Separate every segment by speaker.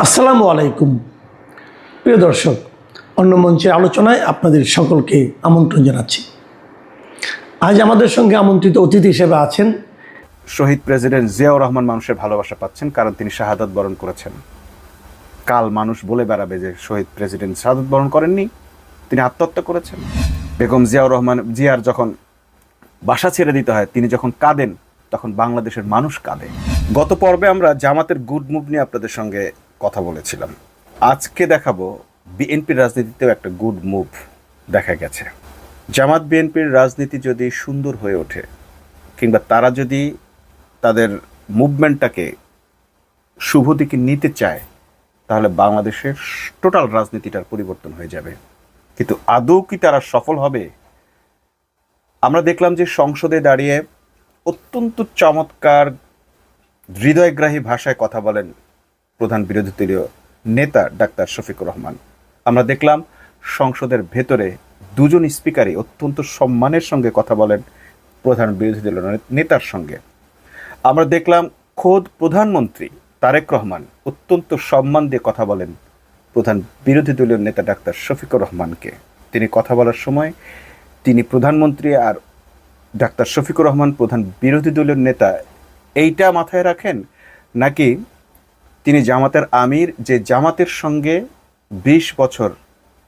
Speaker 1: আসসালামু আলাইকুম প্রিয় দর্শক, অন্য মঞ্চের আলোচনায় আপনাদের সকলকে আমন্ত্রণ জানাচ্ছি। আজ আমাদের সঙ্গে আমন্ত্রিত অতিথি হিসেবে আছেন
Speaker 2: শহীদ প্রেসিডেন্ট জিয়াউর রহমান। মানুষের ভালোবাসা পাচ্ছেন কারণ তিনি শাহাদাত বরণ করেছেন। কাল মানুষ বলে বেড়াবে যে শহীদ প্রেসিডেন্ট শাহাদাত বরণ করেননি, তিনি আত্মহত্যা করেছেন। বেগম জিয়াউর রহমান জিয়ার যখন বাসা ছেড়ে দিতে হয়, তিনি যখন কাঁদেন, তখন বাংলাদেশের মানুষ কাঁদে। গত পর্বে আমরা জামাতের গুড মুভ নিয়ে আপনাদের সঙ্গে কথা বলেছিলাম। আজকে দেখাবো বিএনপির রাজনীতিতেও একটা গুড মুভ দেখা গেছে। জামাত বিএনপির রাজনীতি যদি সুন্দর হয়ে ওঠে, কিংবা তারা যদি তাদের মুভমেন্টটাকে শুভ দিকে নিতে চায়, তাহলে বাংলাদেশের টোটাল রাজনীতিটার পরিবর্তন হয়ে যাবে। কিন্তু আদৌ কি তারা সফল হবে? আমরা দেখলাম যে সংসদে দাঁড়িয়ে অত্যন্ত চমৎকার হৃদয়গ্রাহী ভাষায় কথা বলেন প্রধান বিরোধী দলীয় নেতা ডাক্তার শফিকুর রহমান। আমরা দেখলাম সংসদের ভেতরে দুজন স্পিকারই অত্যন্ত সম্মানের সঙ্গে কথা বলেন প্রধান বিরোধী দলীয় নেতার সঙ্গে। আমরা দেখলাম খোদ প্রধানমন্ত্রী তারেক রহমান অত্যন্ত সম্মান দিয়ে কথা বলেন প্রধান বিরোধী দলীয় নেতা ডাক্তার শফিকুর রহমানকে। তিনি কথা বলার সময় তিনি প্রধানমন্ত্রী আর ডাক্তার শফিকুর রহমান প্রধান বিরোধী দলীয় নেতা, এইটা মাথায় রাখেন, নাকি তিনি জামাতের আমির, যে জামাতের সঙ্গে ২০ বছর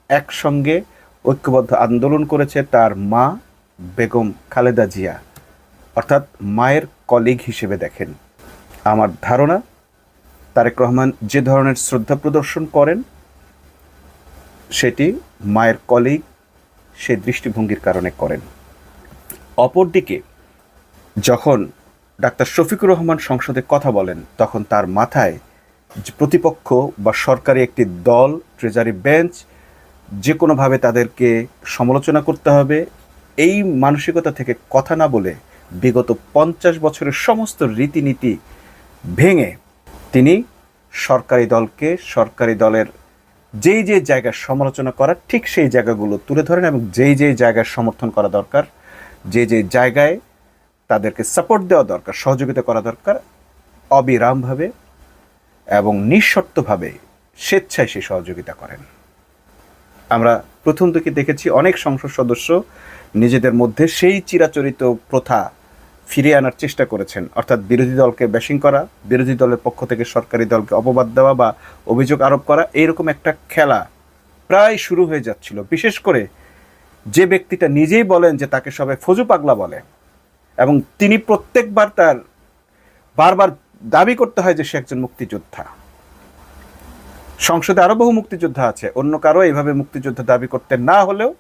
Speaker 2: একসঙ্গে ঐক্যবদ্ধ আন্দোলন করেছে তার মা বেগম খালেদা জিয়া, অর্থাৎ মায়ের কলিগ হিসেবে দেখেন। আমার ধারণা তারেক রহমান যে ধরনের শ্রদ্ধা প্রদর্শন করেন সেটি মায়ের কলিগ সেই দৃষ্টিভঙ্গির কারণে করেন। অপরদিকে যখন ডাক্তার শফিকুর রহমান সংসদে কথা বলেন, তখন তার মাথায় যে প্রতিপক্ষ বা সরকারি একটি দল, ট্রেজারি বেঞ্চ, যে কোনোভাবে তাদেরকে সমালোচনা করতে হবে, এই মানসিকতা থেকে কথা না বলে বিগত ৫০ বছরের সমস্ত রীতিনীতি ভেঙে তিনি সরকারি দলকে, সরকারি দলের যেই যে জায়গায় সমালোচনা করার ঠিক সেই জায়গাগুলো তুলে ধরেন, এবং যেই যেই জায়গায় সমর্থন করা দরকার, যে যে জায়গায় তাদেরকে সাপোর্ট দেওয়া দরকার, সহযোগিতা করা দরকার, অবিরামভাবে এবং নিঃশর্তভাবে স্বেচ্ছায় সেই সহযোগিতা করেন। আমরা প্রথম থেকে দেখেছি অনেক সংসদ সদস্য নিজেদের মধ্যে সেই চিরাচরিত প্রথা ফিরিয়ে আনার চেষ্টা করেছেন, অর্থাৎ বিরোধী দলকে ব্যাশিং করা, বিরোধী দলের পক্ষ থেকে সরকারি দলকে অপবাদ দেওয়া বা অভিযোগ আরোপ করা, এইরকম একটা খেলা প্রায় শুরু হয়ে যাচ্ছিল। বিশেষ করে যে ব্যক্তিটা নিজেই বলেন যে তাকে সবাই ফজু পাগলা বলে, এবং তিনি প্রত্যেকবার তার বারবার দাবি করতে হয় যে সে একজন মুক্তিযোদ্ধা। সংসদে আরও বহু মুক্তিযোদ্ধা আছে, অন্য কারো এইভাবে মুক্তিযোদ্ধা দাবি করতে না হলেও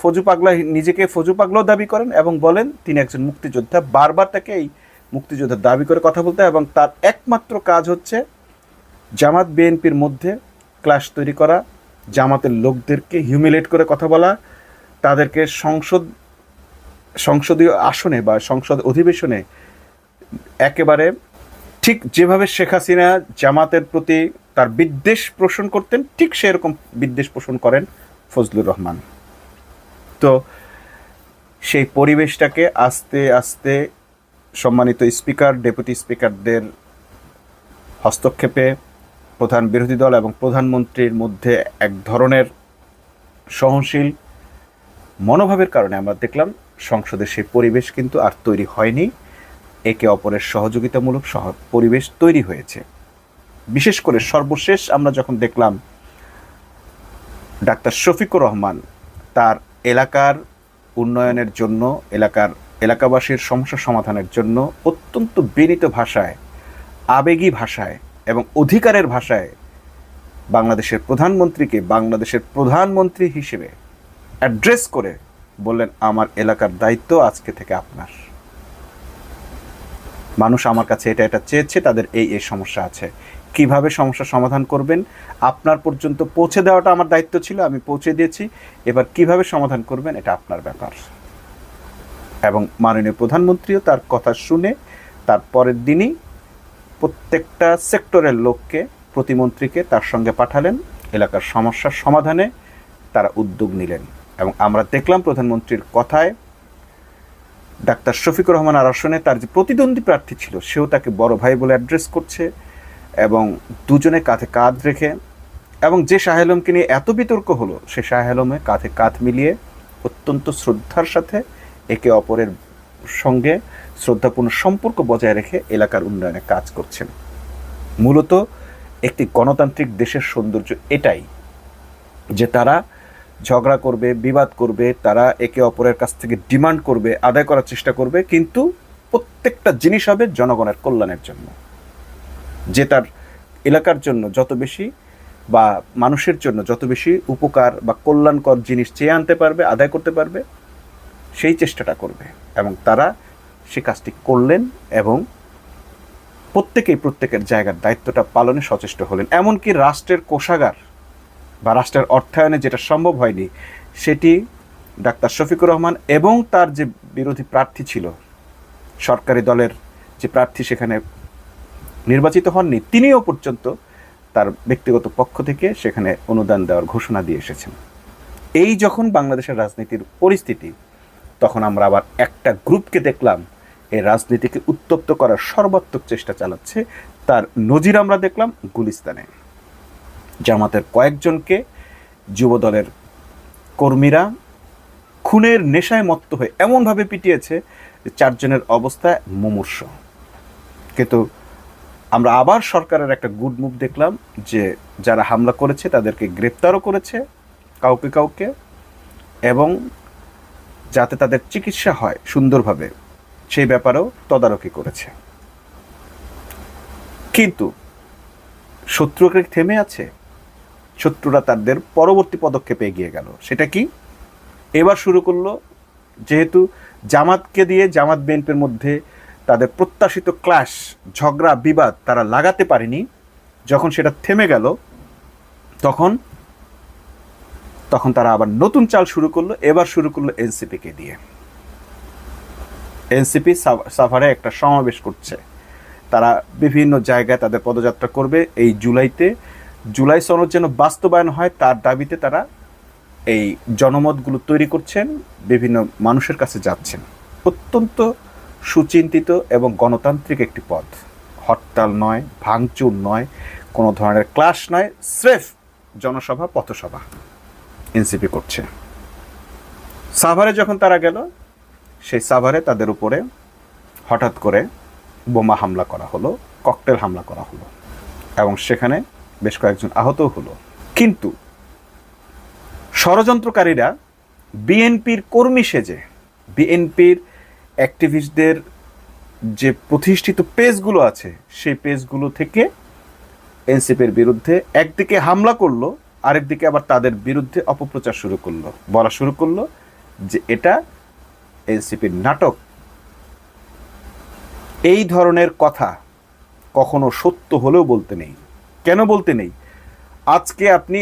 Speaker 2: ফজু পাগলা, নিজেকে ফজু পাগলাও দাবি করেন এবং বলেন তিনি একজন মুক্তিযোদ্ধা। বারবার তাকে এই মুক্তিযোদ্ধার দাবি করে কথা বলতে হয়, এবং তার একমাত্র কাজ হচ্ছে জামাত বিএনপির মধ্যে ক্লাশ তৈরি করা, জামাতের লোকদেরকে হিউমিলেট করে কথা বলা, তাদেরকে সংসদীয় আসনে বা সংসদ অধিবেশনে একেবারে ঠিক যেভাবে শেখ হাসিনা জামাতের প্রতি তার বিদ্বেষ পোষণ করতেন, ঠিক সেরকম বিদ্বেষ পোষণ করেন ফজলুর রহমান। তো সেই পরিবেশটাকে আস্তে আস্তে সম্মানিত স্পিকার, ডেপুটি স্পিকারদের হস্তক্ষেপে প্রধান বিরোধী দল এবং প্রধানমন্ত্রীর মধ্যে এক ধরনের সহনশীল মনোভাবের কারণে আমরা দেখলাম সংসদের সেই পরিবেশ কিন্তু আর তৈরি হয়নি, একে অপরের সহযোগিতামূলক পরিবেশ তৈরি হয়েছে। বিশেষ করে সর্বশেষ আমরা যখন দেখলাম ডাক্তার শফিকুর রহমান তার এলাকার উন্নয়নের জন্য, এলাকাবাসীর সমস্যা সমাধানের জন্য অত্যন্ত বিনীত ভাষায়, আবেগী ভাষায় এবং অধিকারের ভাষায় বাংলাদেশের প্রধানমন্ত্রীকে বাংলাদেশের প্রধানমন্ত্রী হিসেবে অ্যাড্রেস করে বললেন, আমার এলাকার দায়িত্ব আজকে থেকে আপনার। মানুষ আমার কাছে এটা চেয়েছে, তাদের এই সমস্যা আছে, কিভাবে সমস্যা সমাধান করবেন, আপনার পর্যন্ত পৌঁছে দেওয়াটা আমার দায়িত্ব ছিল, আমি পৌঁছে দিয়েছি, এবার কিভাবে সমাধান করবেন এটা আপনার ব্যাপার। এবং মাননীয় প্রধানমন্ত্রীও তার কথা শুনে তার পরের দিনই প্রত্যেকটা সেক্টরের লোককে, প্রতিমন্ত্রীকে তার সঙ্গে পাঠালেন, এলাকার সমস্যার সমাধানে তারা উদ্যোগ নিলেন। এবং আমরা দেখলাম প্রধানমন্ত্রীর কথায় ডাক্তার শফিকুর রহমান আর আসনে তার যে প্রতিদ্বন্দ্বী প্রার্থী ছিল সেও তাকে বড় ভাই বলে অ্যাড্রেস করছে, এবং দুজনে কাঁধে কাঁধ রেখে, এবং যে শাহ আলমকে নিয়ে এত বিতর্ক হলো, সে শাহ আলমে কাঁধে কাঁধ মিলিয়ে অত্যন্ত শ্রদ্ধার সাথে একে অপরের সঙ্গে শ্রদ্ধাপূর্ণ সম্পর্ক বজায় রেখে এলাকার উন্নয়নে কাজ করছেন। মূলত একটি গণতান্ত্রিক দেশের সৌন্দর্য এটাই যে তারা ঝগড়া করবে, বিবাদ করবে, তারা একে অপরের কাছ থেকে ডিমান্ড করবে, আদায় করার চেষ্টা করবে, কিন্তু প্রত্যেকটা জিনিস হবে জনগণের কল্যাণের জন্য। যে তার এলাকার জন্য যত বেশি বা মানুষের জন্য যত বেশি উপকার বা কল্যাণকর জিনিস চেয়ে আনতে পারবে, আদায় করতে পারবে, সেই চেষ্টাটা করবে। এবং তারা সে কাজটি করলেন এবং প্রত্যেকেই প্রত্যেকের জায়গার দায়িত্বটা পালনে সচেষ্ট হলেন। এমনকি রাষ্ট্রের কোষাগার বা রাষ্ট্রের অর্থায়নে যেটা সম্ভব হয়নি, সেটি ডাক্তার শফিকুর রহমান এবং তার যে বিরোধী প্রার্থী ছিল, সরকারি দলের যে প্রার্থী সেখানে নির্বাচিত হননি, তিনিও পর্যন্ত তার ব্যক্তিগত পক্ষ থেকে সেখানে অনুদান দেওয়ার ঘোষণা দিয়ে এসেছেন। এই যখন বাংলাদেশের রাজনীতির পরিস্থিতি, তখন আমরা আবার একটা গ্রুপকে দেখলাম এই রাজনীতিকে উত্তপ্ত করার সর্বাত্মক চেষ্টা চালাচ্ছে। তার নজির আমরা দেখলাম গুলিস্তানে। জামাতের কয়েকজনকে যুবদলের কর্মীরা খুনের নেশায় মত্ত হয়ে এমনভাবে পিটিয়েছে যে 4 জনের অবস্থা মুমূর্ষ। কিন্তু আমরা আবার সরকারের একটা গুড মুভ দেখলাম যে যারা হামলা করেছে তাদেরকে গ্রেপ্তারও করেছে কাউকে কাউকে, এবং যাতে তাদের চিকিৎসা হয় সুন্দরভাবে সেই ব্যাপারেও তদারকি করেছে। কিন্তু শত্রুকে থেমে আছে? শত্রুরা তাদের পরবর্তী পদক্ষেপে এগিয়ে গেল। সেটা কি? এবার শুরু করলো, যেহেতু জামাতকে দিয়ে জামাত বিএনপির মধ্যে তাদের প্রত্যাশিত ক্লাশ, ঝগড়া, বিবাদ তারা লাগাতে পারেনি, যখন সেটা থেমে গেল তখন তারা আবার নতুন চাল শুরু করলো। এবার শুরু করলো এনসিপিকে দিয়ে। এনসিপি সাভারে একটা সমাবেশ করছে, তারা বিভিন্ন জায়গায় তাদের পদযাত্রা করবে এই জুলাইতে। জুলাই সনদ যেন বাস্তবায়ন হয় তার দাবিতে তারা এই জনমতগুলো তৈরি করছেন, বিভিন্ন মানুষের কাছে যাচ্ছেন। অত্যন্ত সুচিন্তিত এবং গণতান্ত্রিক একটি পথ। হরতাল নয়, ভাঙচুর নয়, কোনো ধরনের ক্লাশ নয়, স্রেফ জনসভা, পথসভা এনসিপি করছে। সাভারে যখন তারা গেল, সেই সাভারে তাদের উপরে হঠাৎ করে বোমা হামলা করা হলো, ককটেল হামলা করা হলো, এবং সেখানে বেশ কয়েকজন আহতও হলো। কিন্তু ষড়যন্ত্রকারীরা বিএনপির কর্মী সেজে, বিএনপির অ্যাক্টিভিস্টদের যে প্রতিষ্ঠিত পেজগুলো আছে সেই পেজগুলো থেকে এনসিপির বিরুদ্ধে একদিকে হামলা করলো, আরেকদিকে আবার তাদের বিরুদ্ধে অপপ্রচার শুরু করলো, বলা শুরু করলো যে এটা এনসিপির নাটক। এই ধরনের কথা কখনো সত্য হলেও বলতে নেই। কেন বলতে নেই? আজকে আপনি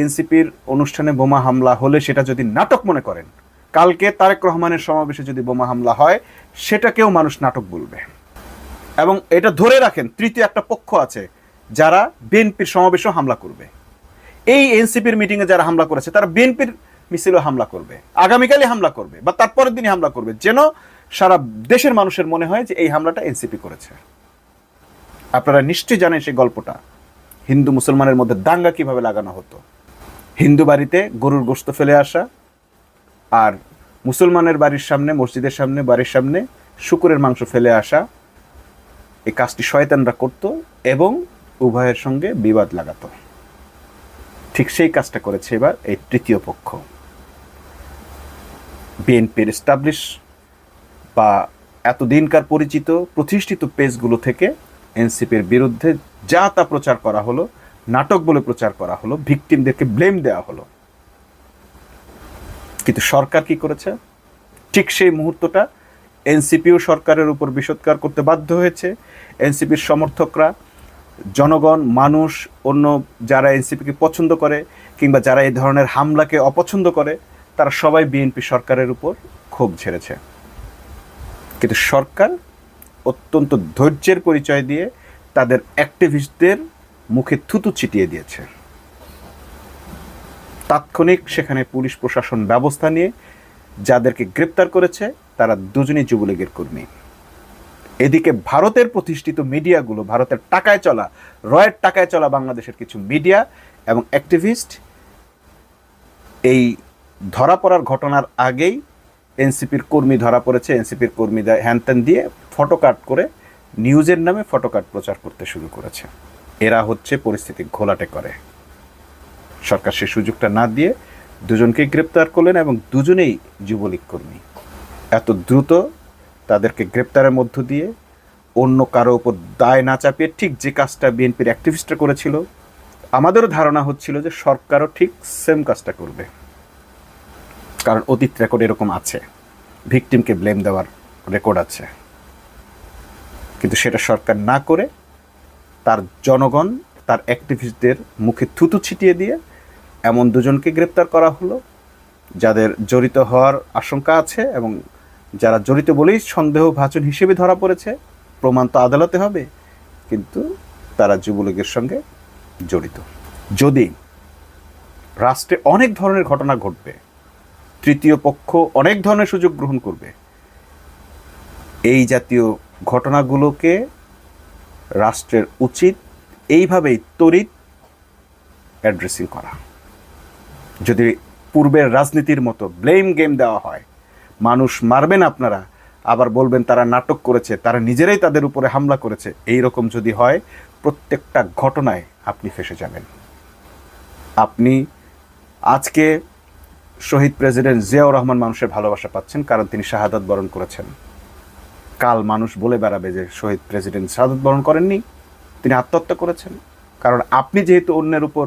Speaker 2: এনসিপির অনুষ্ঠানে বোমা হামলা হলে সেটা যদি নাটক মনে করেন, কালকে তারেক রহমানের সমাবেশে যদি বোমা হামলা হয় সেটাকেও মানুষ নাটক বলবে। এবং এটা ধরে রাখেন, তৃতীয় একটা পক্ষ আছে যারা বিএনপির সমাবেশেও হামলা করবে। এই এনসিপির মিটিংয়ে যারা হামলা করেছে তারা বিএনপির মিছিলও হামলা করবে, আগামীকালই হামলা করবে বা তারপরের দিনই হামলা করবে, যেন সারা দেশের মানুষের মনে হয় যে এই হামলাটা এনসিপি করেছে। আপনারা নিশ্চয়ই জানেন সেই গল্পটা, হিন্দু মুসলমানের মধ্যে দাঙ্গা কিভাবে লাগানো হতো। হিন্দু বাড়িতে গরুর গোশত ফেলে আসা, আর মুসলমানের বাড়ির সামনে, মসজিদের সামনে, বাড়ির সামনে শূকরের মাংস ফেলে আসা। এই কাজটি শয়তানরা করত এবং উভয়ের সঙ্গে বিবাদ লাগাতো। ঠিক সেই কাজটা করেছে এবার এই তৃতীয় পক্ষ। বিএনপির এস্টাবলিশ বা এতদিনকার পরিচিত প্রতিষ্ঠিত পেজগুলো থেকে এনসিপির বিরুদ্ধে যা তা প্রচার করা হলো, নাটক বলে প্রচার করা হলো, ভিকটিমদেরকে ব্লেম দেওয়া হলো। কিন্তু সরকার কি করেছে? ঠিক সেই মুহূর্তটা এনসিপিও সরকারের উপর বিষোৎকার করতে বাধ্য হয়েছে। এনসিপির সমর্থকরা, জনগণ, মানুষ, অন্য যারা এনসিপিকে পছন্দ করে কিংবা যারা এই ধরনের হামলাকে অপছন্দ করে, তারা সবাই বিএনপি সরকারের উপর ক্ষোভ ঝেড়েছে। কিন্তু সরকার অত্যন্ত ধৈর্যের পরিচয় দিয়ে তাদের অ্যাক্টিভিস্টদের মুখে থুতু ছিটিয়ে দিয়েছে। তাৎক্ষণিক সেখানে পুলিশ প্রশাসন ব্যবস্থা নিয়ে যাদেরকে গ্রেপ্তার করেছে তারা দুজনই যুবলীগের কর্মী। এদিকে ভারতের প্রতিষ্ঠিত মিডিয়াগুলো, ভারতের টাকায় চলা, রয়ের টাকায় চলা বাংলাদেশের কিছু মিডিয়া এবং অ্যাক্টিভিস্ট এই ধরা পড়ার ঘটনার আগেই এনসিপির কর্মী ধরা পড়েছে, এনসিপির কর্মী হ্যানত্যান দিয়ে ফটো কাট করে নিউজের নামে ফটো কাট প্রচার করতে শুরু করেছে। এরা হচ্ছে পরিস্থিতি ঘোলাটে করে। সরকার সে সুযোগটা না দিয়ে দুজনকে গ্রেপ্তার করলেন এবং দুজনেই যুবলীগ কর্মী। এত দ্রুত তাদেরকে গ্রেপ্তারের মধ্য দিয়ে অন্য কারো উপর দায় না চাপিয়ে ঠিক যে কাজটা বিএনপির অ্যাক্টিভিস্টরা করেছিল, আমাদেরও ধারণা হচ্ছিল যে সরকারও ঠিক সেম কাজটা করবে, কারণ অতীত রেকর্ড এরকম আছে, ভিকটিমকে ব্লেম দেওয়ার রেকর্ড আছে। কিন্তু সেটা সরকার না করে তার জনগণ, তার অ্যাক্টিভিস্টদের মুখে থুতু ছিটিয়ে দিয়ে এমন দুজনকে গ্রেপ্তার করা হলো যাদের জড়িত হওয়ার আশঙ্কা আছে এবং যারা জড়িত বলেই সন্দেহভাজন হিসেবে ধরা পড়েছে। প্রমাণ তো আদালতে হবে, কিন্তু তারা যুবলীগের সঙ্গে জড়িত। যদি রাষ্ট্রে অনেক ধরনের ঘটনা ঘটবে, তৃতীয় পক্ষ অনেক ধরনের সুযোগ গ্রহণ করবে, এই জাতীয় ঘটনাগুলোকে রাষ্ট্রের উচিত এইভাবেই তড়িৎ অ্যাড্রেসিং করা। যদি পূর্বের রাজনীতির মতো ব্লেম গেম দেওয়া হয়, মানুষ মারবেন আপনারা, আবার বলবেন তারা নাটক করেছে, তারা নিজেরাই তাদের উপরে হামলা করেছে, এই রকম যদি হয় প্রত্যেকটা ঘটনায় আপনি ফেঁসে যাবেন। আপনি আজকে শহীদ প্রেসিডেন্ট জিয়াউর রহমান মানুষের ভালোবাসা পাচ্ছেন কারণ তিনি শাহাদাত বরণ করেছেন। কাল মানুষ বলে বেড়াবে যে শহীদ প্রেসিডেন্ট শাহাদাত বরণ করেননি, তিনি আত্মহত্যা করেছেন। কারণ আপনি যেহেতু অন্যের উপর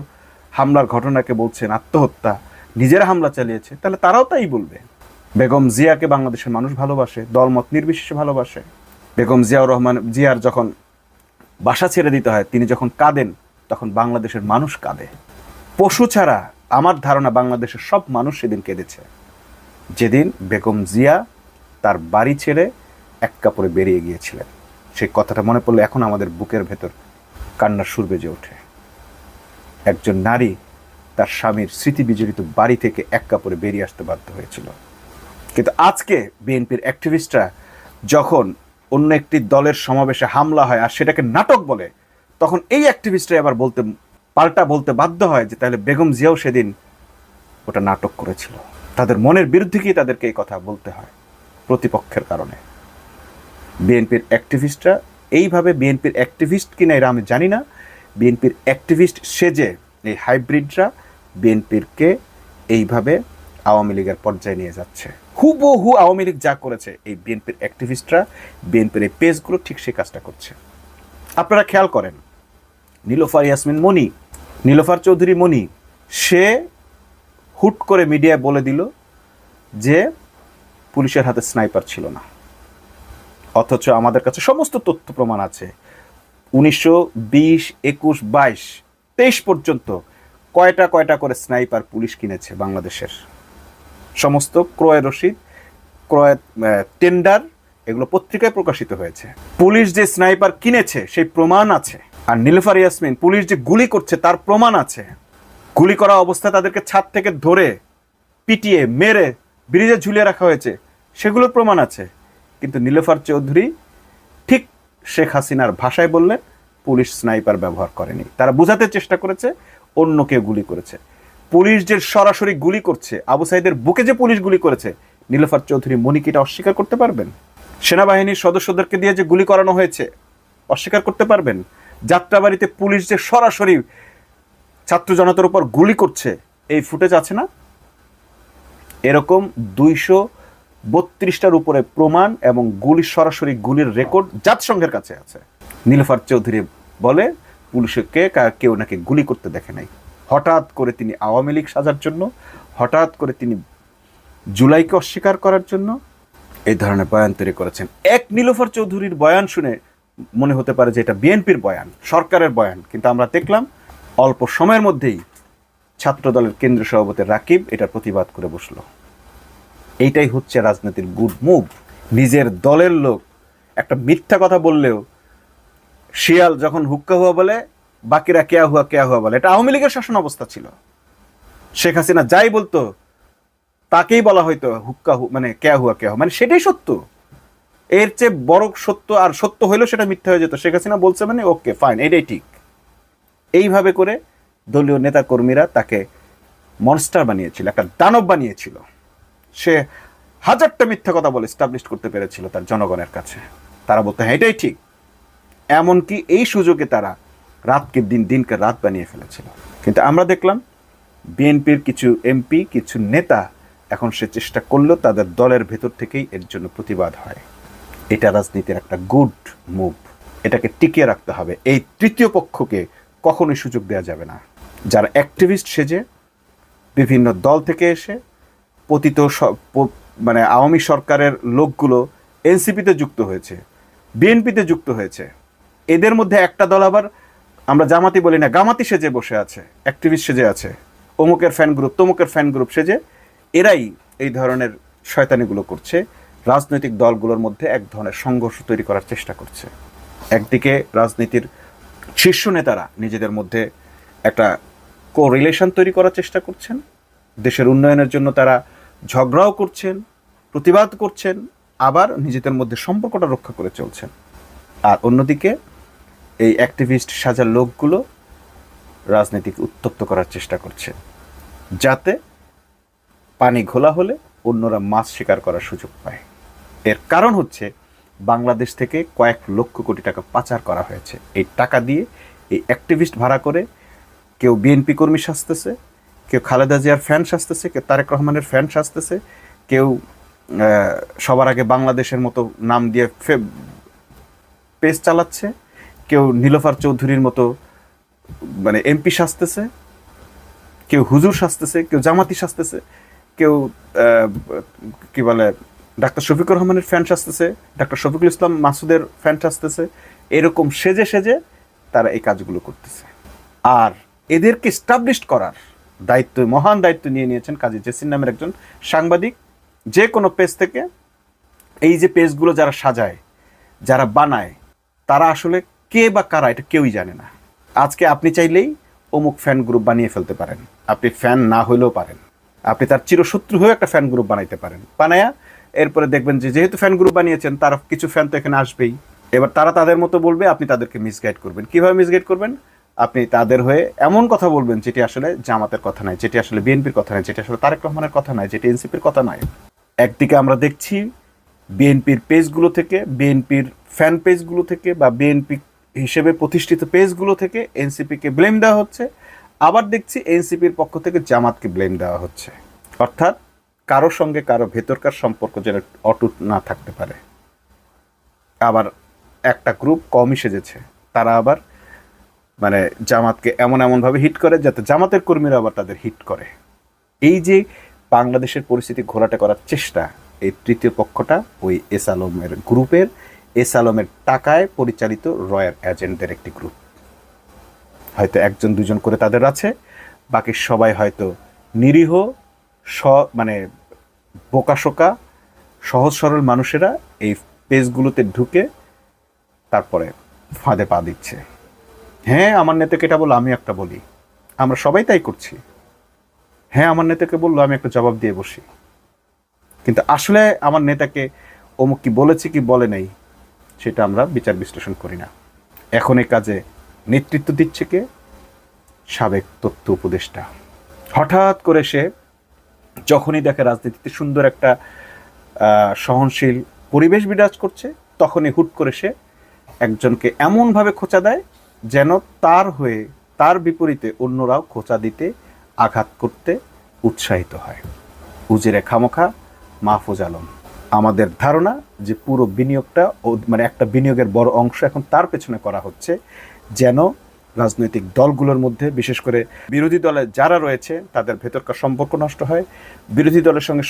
Speaker 2: হামলার ঘটনাকে বলছেন আত্মহত্যা, নিজেরা হামলা চালিয়েছে, তাহলে তারাও তাই বলবে। বেগম জিয়াকে বাংলাদেশের মানুষ ভালোবাসে, দলমত নির্বিশেষে ভালোবাসে। বেগম জিয়ার যখন বাসা ছেড়ে দিতে হয়, তিনি যখন কাঁদেন, তখন বাংলাদেশের মানুষ কাঁদে। পশু ছাড়া আমার ধারণা বাংলাদেশের সব মানুষ সেদিন কেঁদেছে, যেদিন বেগম জিয়া তার বাড়ি ছেড়ে এক কাপড়ে বেরিয়ে গিয়েছিলেন। সেই কথাটা মনে পড়লে এখন আমাদের বুকের ভেতর কান্নার সুর বেজে ওঠে। একজন নারী তার স্বামীর স্মৃতি বিজড়িত বাড়ি থেকে এক কাপড়ে বেরিয়ে আসতে বাধ্য হয়েছিল। কিন্তু আজকে বিএনপির অ্যাক্টিভিস্টরা যখন অন্য একটি দলের সমাবেশে হামলা হয় আর সেটাকে নাটক বলে, তখন এই অ্যাক্টিভিস্টরা আবার পাল্টা বলতে বাধ্য হয় যে তাহলে বেগম জিয়াও সেদিন ওটা নাটক করেছিল। তাদের মনের বিরুদ্ধে গিয়ে তাদেরকে এই কথা বলতে হয় প্রতিপক্ষের কারণে। বিএনপির অ্যাক্টিভিস্টরা এইভাবে, বিএনপির অ্যাক্টিভিস্ট কিনা এরা আমি জানি না, বিএনপির অ্যাক্টিভিস্ট সেজে এই হাইব্রিডরা বিএনপিরকে এইভাবে আওয়ামী লীগের পর্যায়ে নিয়ে যাচ্ছে। হুবহু আওয়ামী লীগ যা করেছে, এই বিএনপির অ্যাক্টিভিস্টরা, বিএনপির এই পেজগুলো ঠিক সেই কাজটা করছে। আপনারা খেয়াল করেন, নীলোফার চৌধুরী মনি, সে হুট করে মিডিয়ায় বলে দিল যে পুলিশের হাতে স্নাইপার ছিল না, অথচ আমাদের কাছে সমস্ত তথ্য প্রমাণ আছে। 1920, 21, 22, 23 পর্যন্ত কয়টা করে স্নাইপার পুলিশ কিনেছে বাংলাদেশের। সমস্ত ক্রয় রসিদ, ক্রয় টেন্ডার, এগুলো পত্রিকায় প্রকাশিত হয়েছে। পুলিশ যে স্নাইপার কিনেছে সেই প্রমাণ আছে। আর নীলুফার ইয়াসমিন, পুলিশ যে গুলি করছে তার প্রমাণ আছে। গুলি করা অবস্থায় তাদেরকে ছাদ থেকে ধরে পিটিয়ে মেরে ব্রিজে ঝুলিয়ে রাখা হয়েছে, সেগুলোর প্রমাণ আছে। কিন্তু নীলুফার চৌধুরী ঠিক শেখ হাসিনার ভাষায় বললেন পুলিশ স্নাইপার ব্যবহার করেনি। তারা বোঝাতে চেষ্টা করেছে অন্য কেউ গুলি করেছে। পুলিশ যে সরাসরি গুলি করছে, আবু সাইদের বুকে যে পুলিশ গুলি করেছে, নীলুফার চৌধুরী মনি কি এটা অস্বীকার করতে পারবেন? সেনাবাহিনীর সদস্যদেরকে দিয়ে যে গুলি করানো হয়েছে অস্বীকার করতে পারবেন? যাত্রাবাড়িতে পুলিশ যে সরাসরি ছাত্র জনতার উপর গুলি করছে, এই ফুটেজ আছে না? এরকম 232টার উপরে প্রমাণ এবং সরাসরি গুলির রেকর্ড জাতিসংঘের কাছে আছে। নীলুফার চৌধুরী বলে পুলিশকে কেউ নাকি গুলি করতে দেখে নাই। হঠাৎ করে তিনি আওয়ামী লীগ সাজার জন্য, হঠাৎ করে তিনি জুলাইকে অস্বীকার করার জন্য এই ধরনের বয়ান তৈরি করেছেন। এক নীলুফার চৌধুরীর বয়ান শুনে মনে হতে পারে যে এটা বিএনপির বয়ান, সরকারের বয়ান, কিন্তু আমরা দেখলাম অল্প সময়ের মধ্যেই ছাত্র দলের কেন্দ্রীয় সভাপতি রাকিব এটার প্রতিবাদ করে বসলো। এইটাই হচ্ছে রাজনীতির গুড মুভ। নিজের দলের লোক একটা মিথ্যা কথা বললেও শিয়াল যখন হুক্কা হুয়া বলে, বাকিরা কেয়া হুয়া বলে। এটা আওয়ামী লীগের শাসন অবস্থা ছিল। শেখ হাসিনা যাই বলতো তাকেই বলা হয়তো হুক্কা মানে কেয়া হুয়া, মানে সেটাই সত্য। এর চেয়ে বড় সত্য, আর সত্য হইলেও সেটা মিথ্যা হয়ে যেত। শেখ হাসিনা বলছে মানে ওকে ফাইন, এটাই ঠিক। এইভাবে করে দলীয় নেতা কর্মীরা তাকে মনস্টার বানিয়েছিল, একটা দানব বানিয়েছিল। সে হাজারটা মিথ্যা কথা বলে এস্টাবলিশ করতে পেরেছিল তার জনগণের কাছে। তারা বলতো হ্যাঁ এটাই ঠিক। এমনকি এই সুযোগে তারা রাতকে দিন, দিনকে রাত বানিয়ে ফেলেছিল। কিন্তু আমরা দেখলাম বিএনপির কিছু এমপি, কিছু নেতা এখন সে চেষ্টা করলেও তাদের দলের ভেতর থেকেই এর জন্য প্রতিবাদ হয়। এটা রাজনীতির একটা গুড মুভ, এটাকে টিকিয়ে রাখতে হবে। এই তৃতীয় পক্ষকে কখনোই সুযোগ দেওয়া যাবে না। যারা অ্যাক্টিভিস্ট সেজে বিভিন্ন দল থেকে এসে পতিত মানে আওয়ামী সরকারের লোকগুলো এনসিপিতে যুক্ত হয়েছে, বিএনপিতে যুক্ত হয়েছে, এদের মধ্যে একটা দল আবার আমরা জামাতি বলি না, গামাতি সেজে বসে আছে, অ্যাক্টিভিস্ট সেজে আছে, অমুকের ফ্যান গ্রুপ, তমুকের ফ্যান গ্রুপ সেজে এরাই এই ধরনের শয়তানিগুলো করছে। রাজনৈতিক দলগুলোর মধ্যে এক ধরনের সংঘর্ষ তৈরি করার চেষ্টা করছে। একদিকে রাজনীতির শীর্ষ নেতারা নিজেদের মধ্যে একটা কোরিলেশন তৈরি করার চেষ্টা করছেন, দেশের উন্নয়নের জন্য তারা ঝগড়াও করছেন, প্রতিবাদ করছেন, আবার নিজেদের মধ্যে সম্পর্কটা রক্ষা করে চলছেন। আর অন্যদিকে এই অ্যাক্টিভিস্ট সাজার লোকগুলো রাজনীতিকে উত্তপ্ত করার চেষ্টা করছে, যাতে পানি ঘোলা হলে অন্যরা মাছ শিকার করার সুযোগ পায়। এর কারণ হচ্ছে বাংলাদেশ থেকে কয়েক লক্ষ কোটি টাকা পাচার করা হয়েছে। এই টাকা দিয়ে এই অ্যাক্টিভিস্ট ভাড়া করে কেউ বিএনপি কর্মী সাজতেছে, কেউ খালেদা জিয়ার ফ্যান সাজতেছে, কেউ তারেক রহমানের ফ্যান সাজতেছে, কেউ সবার আগে বাংলাদেশের মতো নাম দিয়ে পেজ চালাচ্ছে, কেউ নীলোফার চৌধুরীর মতো মানে এমপি সাজতেছে, কেউ হুজুর সাজতেছে, কেউ জামাতি সাজতেছে, কেউ কি বলে ডাক্তার শফিকুর রহমানের ফ্যান সাজতেছে, ডাক্তার শফিকুল ইসলাম মাসুদের ফ্যান সাজতেছে। এরকম সেজে সেজে তারা এই কাজগুলো করতেছে। আর এদেরকে স্টাবলিশ করার দায়িত্ব, মহান দায়িত্ব নিয়ে নিয়েছেন কাজী জেসিন নামের একজন সাংবাদিক। যে কোনো পেজ থেকে এই যে পেজগুলো যারা সাজায়, যারা বানায়, তারা আসলে কে বা কারা এটা কেউই জানে না। আজকে আপনি চাইলেই অমুক ফ্যান গ্রুপ বানিয়ে ফেলতে পারেন, আপনি ফ্যান না হইলেও পারেন, আপনি তার চিরশত্রু হয়ে একটা ফ্যান গ্রুপ বানাইতে পারেন। বানায়া এরপরে দেখবেন যে যেহেতু ফ্যান গ্রুপ বানিয়েছেন, তার কিছু ফ্যান তো এখানে আসবেই। এবার তারা তাদের মতো বলবে, আপনি তাদেরকে মিসগাইড করবেন। কিভাবে মিসগাইড করবেন? আপনি তাদের হয়ে এমন কথা বলবেন যেটি আসলে জামাতের কথা নয়, যেটি আসলে বিএনপির কথা নয়, যেটি আসলে তারেক রহমানের কথা নয়, যেটি এনসিপির কথা নয়। একদিকে আমরা দেখছি বিএনপির পেজগুলো থেকে, বিএনপির ফ্যান পেজগুলো থেকে বা বিএনপি হিসেবে প্রতিষ্ঠিত পেজগুলো থেকে এনসিপিকে ব্লেম দেওয়া হচ্ছে। আবার দেখছি এনসিপির পক্ষ থেকে জামাতকে ব্লেম দেওয়া হচ্ছে। অর্থাৎ কারো সঙ্গে কারো ভেতরকার সম্পর্ক যেন অটুট না থাকতে পারে। আবার একটা গ্রুপ কমই সেজেছে, তারা আবার মানে জামাতকে এমনভাবে হিট করে যাতে জামাতের কর্মীরা আবার তাদের হিট করে। এই যে বাংলাদেশের পরিস্থিতি ঘোলাটে করার চেষ্টা, এই তৃতীয় পক্ষটা ওই এস আলমের গ্রুপের, এস আলমের টাকায় পরিচালিত রয়্যাল এজেন্টদের একটি গ্রুপ। হয়তো একজন দুজন করে তাদের আছে, বাকি সবাই হয়তো নিরীহ মানে বোকাশোকা সহজ সরল মানুষেরা এই পেজগুলোতে ঢুকে তারপরে ফাঁদে পা দিচ্ছে। হ্যাঁ আমার নেতাকে এটা বললো, আমি একটা বলি, আমরা সবাই তাই করছি। হ্যাঁ আমার নেতাকে বললো, আমি একটা জবাব দিয়ে বসি। কিন্তু আসলে আমার নেতাকে অমুক কি বলেছে কি বলে নাই সেটা আমরা বিচার বিশ্লেষণ করি না। এখন এই কাজে নেতৃত্ব দিচ্ছে কে? সাবেক তথ্য উপদেষ্টা। হঠাৎ করে সে যখনই দেখে রাজনীতিতে সুন্দর একটা সহনশীল পরিবেশ বিরাজ করছে, তখনই হুট করে সে একজনকে এমনভাবে খোঁচা দেয় যেন তার হয়ে, তার বিপরীতে অন্যরাও খোঁচা দিতে, আঘাত করতে উৎসাহিত হয়। উজিরে খামোখা মাহফুজ আলম। আমাদের ধারণা যে পুরো বিনিয়োগটা মানে একটা বিনিয়োগের বড় অংশ এখন তার পেছনে করা হচ্ছে, যেন রাজনৈতিক দলগুলোর মধ্যে, বিশেষ করে বিরোধী দলে যারা রয়েছে তাদের ভেতরকার সম্পর্ক নষ্ট হয়। বিরোধী দলের সঙ্গে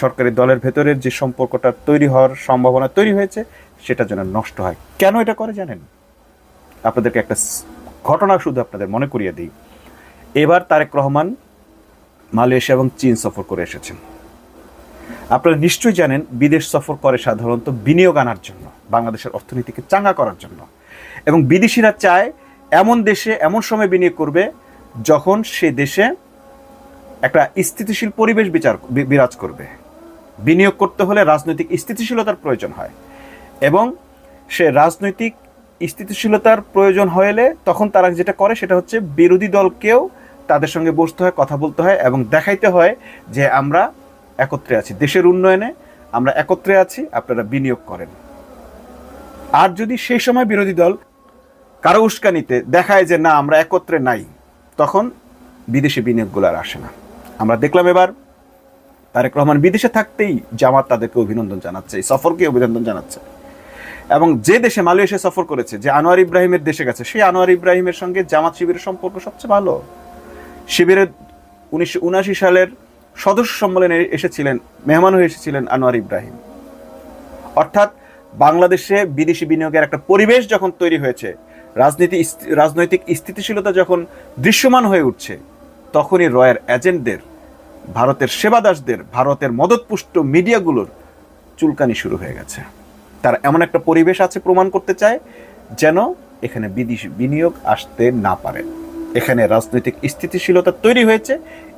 Speaker 2: সরকারি দলের ভেতরের যে সম্পর্কটা তৈরি হওয়ার সম্ভাবনা তৈরি হয়েছে সেটা যেন নষ্ট হয়। কেন এটা করে জানেন? আপনাদেরকে একটা ঘটনা শুধু আপনাদের মনে করিয়ে দিই। এবার তারেক রহমান মালয়েশিয়া এবং চীন সফর করে এসেছেন। আপনারা নিশ্চয়ই জানেন বিদেশ সফর করে সাধারণত বিনিয়োগ আনার জন্য, বাংলাদেশের অর্থনীতিকে চাঙ্গা করার জন্য। এবং বিদেশিরা চায় এমন দেশে এমন সময় বিনিয়োগ করবে যখন সে দেশে একটা স্থিতিশীল পরিবেশ বিরাজ করবে। বিনিয়োগ করতে হলে রাজনৈতিক স্থিতিশীলতার প্রয়োজন হয়, এবং সে রাজনৈতিক স্থিতিশীলতার প্রয়োজন হলে তখন তারা যেটা করে সেটা হচ্ছে বিরোধী দলকেও তাদের সঙ্গে বসতে হয়, কথা বলতে হয় এবং দেখাইতে হয় যে আমরা একত্রে আছি, দেশের উন্নয়নে আমরা একত্রে আছি, আপনারা বিনিয়োগ করেন। আর যদি সেই সময় বিরোধী দল কারো উস্কানিতে দেখায় যে না আমরা একত্রে নাই, তখন বিদেশি বিনিয়োগগুলো আর আসে না। আমরা দেখলাম এবার তারেক রহমান বিদেশে থাকতেই জামাত তাদেরকে অভিনন্দন জানাচ্ছে, এই সফরকে অভিনন্দন জানাচ্ছে। এবং যে দেশে মালয়েশিয়া সফর করেছে, যে আনোয়ার ইব্রাহিমের দেশে গেছে, সেই আনোয়ার ইব্রাহিমের সঙ্গে জামাত শিবিরের সম্পর্ক সবচেয়ে ভালো। শিবিরের 1979 সালের সদস্য সম্মেলনে এসেছিলেন, মেহমান হয়ে এসেছিলেন আনোয়ার ইব্রাহিম। অর্থাৎ বাংলাদেশে বিদেশি বিনিয়োগের একটা পরিবেশ যখন তৈরি হয়েছে, রাজনৈতিক স্থিতিশীলতা যখন দৃশ্যমান হয়ে উঠছে, তখনই রয়ের এজেন্টদের, ভারতের সেবাদাসদের, ভারতের মদতপুষ্ট মিডিয়াগুলোর চুলকানি শুরু হয়ে গেছে। তারা এমন একটা পরিবেশ আছে প্রমাণ করতে চায় যেন এখানে বিদেশি বিনিয়োগ আসতে না পারে, এখানে রাজনৈতিক স্থিতিশীলতা তৈরি হয়েছে,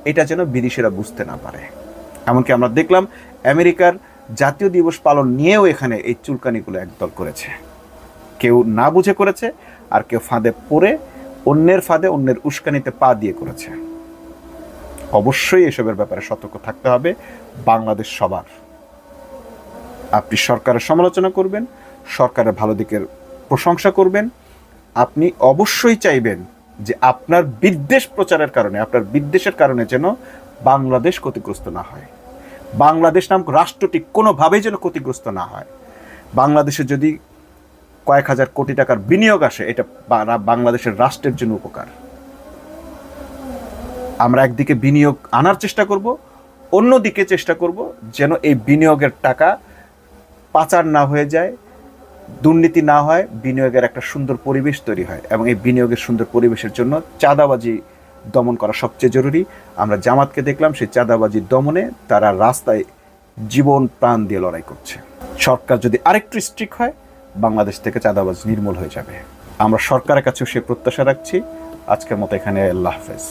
Speaker 2: এটা যেন বিদেশিরা বুঝতে না পারে। এমনকি আমরা দেখলাম আমেরিকার জাতীয় দিবস পালন নিয়েও এখানে এই চুলকানিগুলো একদল করেছে। কেউ না বুঝে করেছে, আর কেউ ফাঁদে পড়ে অন্যের ফাঁদে, অন্যের উস্কানিতে পা দিয়ে করেছে। অবশ্যই এসবের ব্যাপারে সতর্ক থাকতে হবে বাংলাদেশ সবার। আপনি সরকারের সমালোচনা করবেন, সরকারের ভালো দিকের প্রশংসা করবেন, আপনি অবশ্যই চাইবেন যে আপনার বিদ্বেষ প্রচারের কারণে, আপনার বিদ্বেষের কারণে যেন বাংলাদেশ ক্ষতিগ্রস্ত না হয়, বাংলাদেশ নামক রাষ্ট্রটি কোনোভাবেই যেন ক্ষতিগ্রস্ত না হয়। বাংলাদেশে যদি কয়েক হাজার কোটি টাকার বিনিয়োগ আসে, এটা বাংলাদেশের রাষ্ট্রের জন্য উপকার। আমরা একদিকে বিনিয়োগ আনার চেষ্টা করব, অন্যদিকে চেষ্টা করব যেন এই বিনিয়োগের টাকা পাচার না হয়ে যায়, দুর্নীতি না হয়, বিনিয়োগের একটা সুন্দর পরিবেশ তৈরি হয়। এবং এই বিনিয়োগের সুন্দর পরিবেশের জন্য চাঁদাবাজি দমন করা সবচেয়ে জরুরি। আমরা জামাতকে দেখলাম সেই চাঁদাবাজি দমনে তারা রাস্তায় জীবন প্রাণ দিয়ে লড়াই করছে। সরকার যদি আরেকটু স্ট্রিক্ট হয়, বাংলাদেশ থেকে চাঁদাবাজি নির্মূল হয়ে যাবে। আমরা সরকারের কাছেও সে প্রত্যাশা রাখছি। আজকের মতো এখানে, আল্লাহ হাফেজ।